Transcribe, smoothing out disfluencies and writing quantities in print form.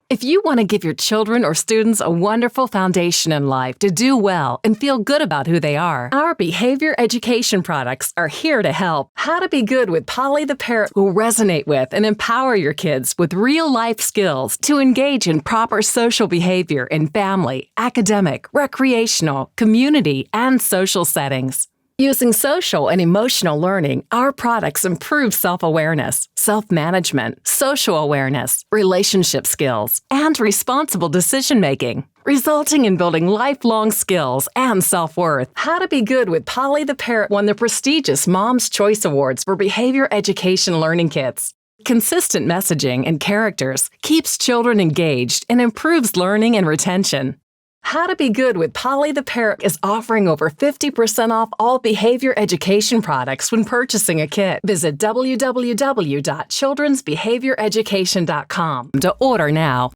If you want to give your children or students a wonderful foundation in life to do well and feel good about who they are, our behavior education products are here to help. How to Be Good with Polly the Parrot will resonate with and empower your kids with real-life skills to engage in proper social behavior in family, academic, recreational, community, and social settings. Using social and emotional learning, our products improve self-awareness, self-management, social awareness, relationship skills, and responsible decision-making, resulting in building lifelong skills and self-worth. How to Be Good with Polly the Parrot won the prestigious Mom's Choice Awards for behavior education learning kits. Consistent messaging and characters keeps children engaged and improves learning and retention. How to Be Good with Polly the Parrot is offering over 50% off all behavior education products when purchasing a kit. Visit www.childrensbehavioreducation.com to order now.